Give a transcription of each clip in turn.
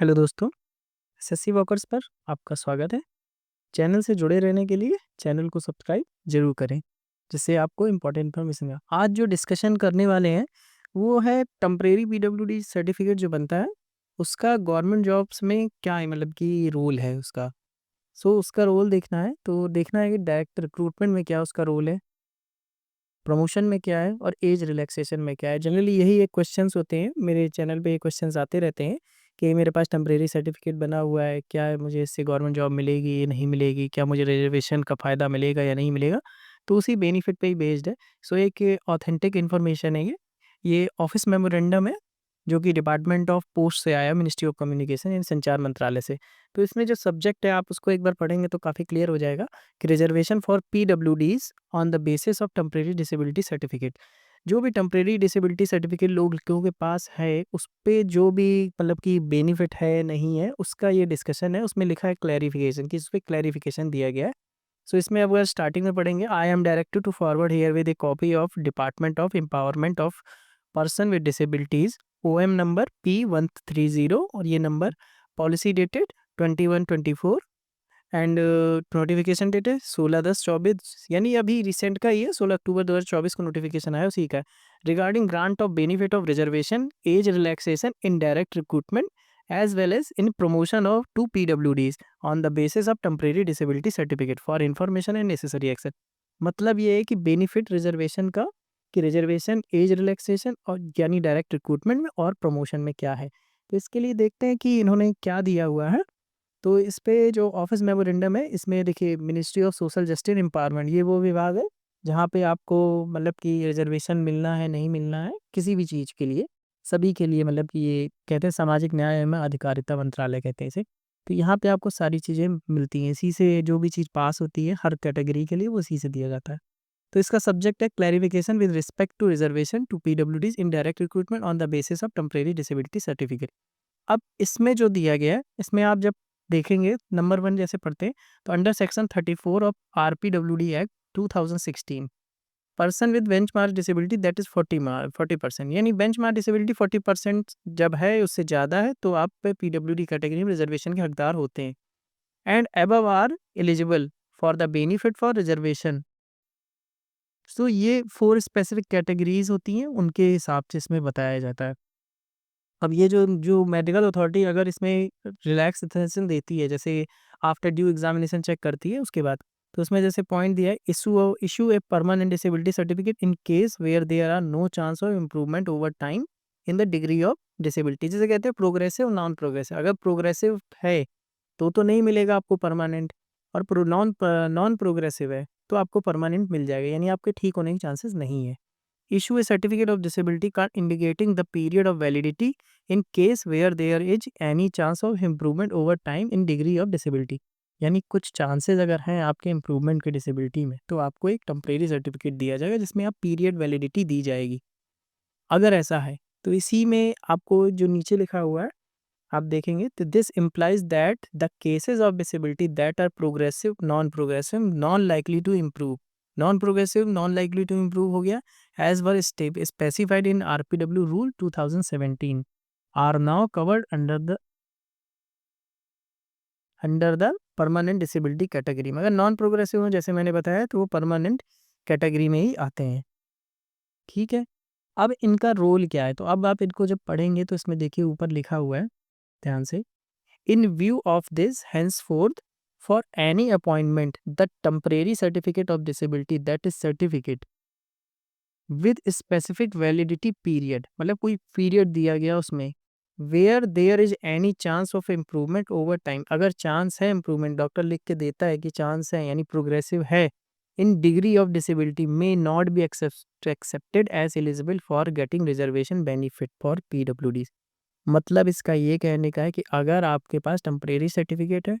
Hello दोस्तों, SSC walkers पर आपका स्वागत है। चैनल से जुड़े रहने के लिए चैनल को सब्सक्राइब जरूर करें, जिससे आपको इम्पोर्टेंट इन्फॉर्मेशन मिलेगा। आज जो डिस्कशन करने वाले हैं वो है टेम्परेरी पीडब्ल्यूडी सर्टिफिकेट जो बनता है उसका गवर्नमेंट जॉब्स में क्या है, मतलब कि रोल है उसका। उसका रोल देखना है, तो देखना है कि डायरेक्ट रिक्रूटमेंट में क्या उसका रोल है, प्रमोशन में क्या है और एज रिलैक्सेशन में क्या है। जनरली यही एक क्वेश्चंस होते हैं, मेरे चैनल पे ये क्वेश्चंस आते रहते हैं कि मेरे पास टेम्परेरी सर्टिफिकेट बना हुआ है, क्या है मुझे इससे गवर्नमेंट जॉब मिलेगी या नहीं मिलेगी, क्या मुझे रिजर्वेशन का फ़ायदा मिलेगा या नहीं मिलेगा। तो उसी बेनिफिट पे ही बेस्ड है। एक ऑथेंटिक इन्फॉर्मेशन है ये ऑफिस मेमोरेंडम है जो कि डिपार्टमेंट ऑफ पोस्ट से आया, मिनिस्ट्री ऑफ कम्युनिकेशन यानी संचार मंत्रालय से। तो इसमें जो सब्जेक्ट है आप उसको एक बार पढ़ेंगे तो काफ़ी क्लियर हो जाएगा कि reservation for PwDs on the basis of temporary disability certificate. जो भी टेम्परेरी डिसेबिलिटी सर्टिफिकेट लोगों के पास है उस पे जो भी मतलब कि बेनिफिट है नहीं है उसका ये डिस्कशन है। उसमें लिखा है क्लैरिफिकेशन कि उस पर क्लैरिफिकेशन दिया गया है। इसमें अगर स्टार्टिंग में पढ़ेंगे, I am directed to forward here with a copy of department of empowerment of person with disabilities OM number P130 और ये नंबर policy dated 21/24 and notification date है 16/10/24, यानी अभी रिसेंट का ही है, 16 अक्टूबर 2024 को नोटिफिकेशन आया उसी का है। Regarding grant of benefit of reservation age relaxation in direct recruitment as well as in promotion of 2 PWDs on the basis of temporary disability certificate for information and necessary action. मतलब ये है कि benefit reservation का, कि reservation age relaxation और यानी direct recruitment में और प्रमोशन में क्या है। तो इसके लिए देखते हैं कि इन्होंने क्या दिया हुआ है। तो इस पे जो ऑफिस मेमोरेंडम है इसमें देखिए, ministry of social justice empowerment ये वो विभाग है जहाँ पे आपको मतलब कि रिजर्वेशन मिलना है नहीं मिलना है किसी भी चीज़ के लिए, सभी के लिए, मतलब कि ये कहते हैं सामाजिक न्याय एवं अधिकारिता मंत्रालय कहते हैं इसे। तो यहाँ पे आपको सारी चीज़ें मिलती हैं, इसी से जो भी चीज़ पास होती है हर कैटेगरी के लिए वो इसी से दिया जाता है। तो इसका सब्जेक्ट है clarification with respect to reservation to PwDs in direct recruitment on the basis of temporary disability certificate. अब इसमें जो दिया गया है, इसमें आप जब देखेंगे नंबर 1 जैसे पढ़ते हैं तो under section 34 of RPWD act 2016 person with benchmark disability that is 40%, यानी बेंचमार्क डिसेबिलिटी 40% जब है उससे ज़्यादा है तो आप पे PWD कैटेगरी में रिजर्वेशन के हकदार होते हैं। And above are eligible for the benefit for reservation. ये 4 स्पेसिफिक कैटेगरीज होती हैं, उनके हिसाब से इसमें बताया जाता है। अब ये जो जो मेडिकल अथॉरिटी अगर इसमें रिलैक्सेशन देती है, जैसे आफ्टर ड्यू एग्जामिनेशन चेक करती है उसके बाद, तो उसमें जैसे पॉइंट दिया है, issue a permanent disability certificate in case where there are no chance of improvement over time in the degree of disability. जैसे कहते हैं प्रोग्रेसिव नॉन प्रोग्रेसिव, अगर प्रोग्रेसिव है तो नहीं मिलेगा आपको परमानेंट, और नॉन नॉन प्रोग्रेसिव है तो आपको परमानेंट मिल जाएगा, यानी आपके ठीक होने के चांसेस नहीं है। Issue a certificate of disability card indicating the period of validity in case where there is any chance of improvement over time in degree of disability। यानी कुछ चांसेस अगर हैं आपके इम्प्रूवमेंट के डिसेबिलिटी में तो आपको एक टेम्परेरी सर्टिफिकेट दिया जाएगा जिसमें आप पीरियड वैलिडिटी दी जाएगी, अगर ऐसा है। तो इसी में आपको जो नीचे लिखा हुआ है आप देखेंगे तो this implies that the cases of disability that are progressive non likely to improve, non progressive non likely to improve हो गया as were step specified in RPW rule 2017 are now covered under the permanent disability category में। अगर non progressive हो जैसे मैंने बताया तो वो परमानेंट कैटेगरी में ही आते हैं। ठीक है, अब इनका रोल क्या है, तो अब आप इनको जब पढ़ेंगे तो इसमें देखिए ऊपर लिखा हुआ है ध्यान से, in view of this henceforth for any appointment the temporary certificate of disability that is certificate with specific validity period, मतलब कोई पीरियड दिया गया उसमें, where there is any chance of improvement over time, अगर चांस है improvement, doctor लिख के देता है कि चांस है यानी प्रोग्रेसिव है, in degree of disability may not be accepted as eligible for getting reservation benefit for PWDs। मतलब इसका ये कहने का है कि अगर आपके पास टेम्परेरी सर्टिफिकेट है,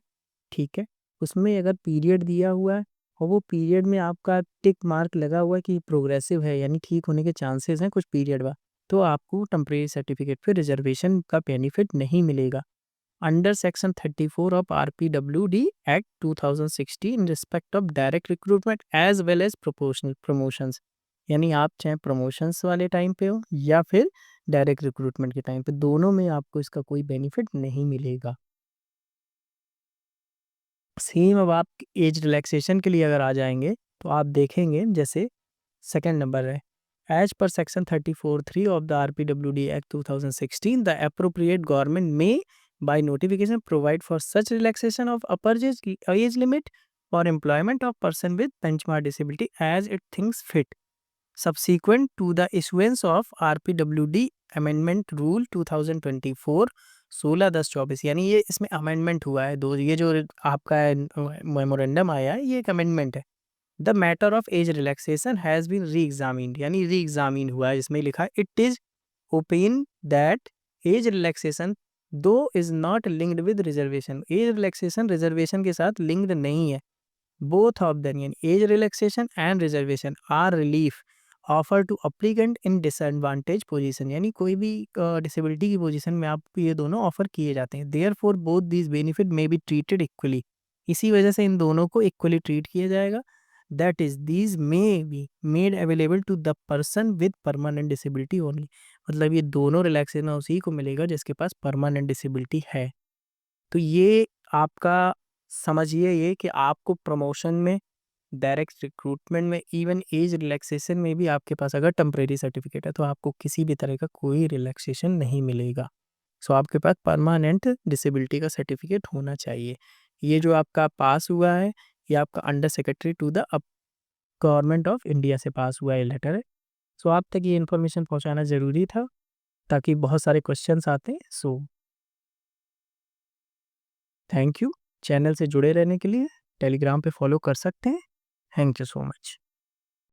ठीक है, उसमें अगर पीरियड दिया हुआ है और वो पीरियड में आपका टिक मार्क लगा हुआ है कि प्रोग्रेसिव है यानी ठीक होने के चांसेस हैं कुछ पीरियड बाद, तो आपको टेम्परेरी सर्टिफिकेट पे रिजर्वेशन का बेनिफिट नहीं मिलेगा। Under section 34 of RPWD act 2016 in respect of direct recruitment as well as proportional promotions, यानी आप चाहे प्रमोशंस वाले टाइम पे हो या फिर डायरेक्ट रिक्रूटमेंट के टाइम पे, दोनों में आपको इसका कोई बेनिफिट नहीं मिलेगा। सेम अब आप एज रिलैक्सेशन के लिए अगर आ जाएंगे तो आप देखेंगे जैसे सेकंड नंबर है, एज पर section 34(3) of the RPWD act 2016 the appropriate government में by notification provide for such relaxation of upper age limit for employment of person with benchmark disability as it thinks fit subsequent to the issuance of RPWD Amendment Rule 2024 16/10/24, यानी ये इसमें amendment हुआ है दो, ये जो आपका मेमोरेंडम आया है ये एक अमेंडमेंट है। The matter of age relaxation has been re examined, यानी री एग्जामिन हुआ है, जिसमें लिखा है it is opined that age relaxation though is not linked with reservation, age relaxation reservation के साथ लिंक्ड नहीं है। बोथ ऑफ देम यानी age relaxation and reservation are relief offer to applicant in disadvantage position, यानी कोई भी disability की position में आपको ये दोनों ऑफर किए जाते हैं। Therefore both these benefit may be treated equally, इसी वजह से इन दोनों को इक्वली ट्रीट किया जाएगा। That is these may be made available to the person with permanent disability only, मतलब ये दोनों रिलैक्सेशन उसी को मिलेगा जिसके पास परमानेंट डिसेबिलिटी है। तो ये आपका समझिए ये कि आपको प्रमोशन में, डायरेक्ट रिक्रूटमेंट में, इवन एज रिलैक्सेशन में भी आपके पास अगर टेम्परेरी सर्टिफिकेट है तो आपको किसी भी तरह का कोई रिलैक्सेशन नहीं मिलेगा। सो आपके पास परमानेंट डिसेबिलिटी का सर्टिफिकेट होना चाहिए। ये जो आपका पास हुआ है ये आपका under secretary to the government of India से पास हुआ ये लेटर है। सो आप तक ये इन्फॉर्मेशन पहुंचाना ज़रूरी था ताकि बहुत सारे क्वेश्चंस आते हैं। So thank you. चैनल से जुड़े रहने के लिए टेलीग्राम पे फॉलो कर सकते हैं। Thank you so much.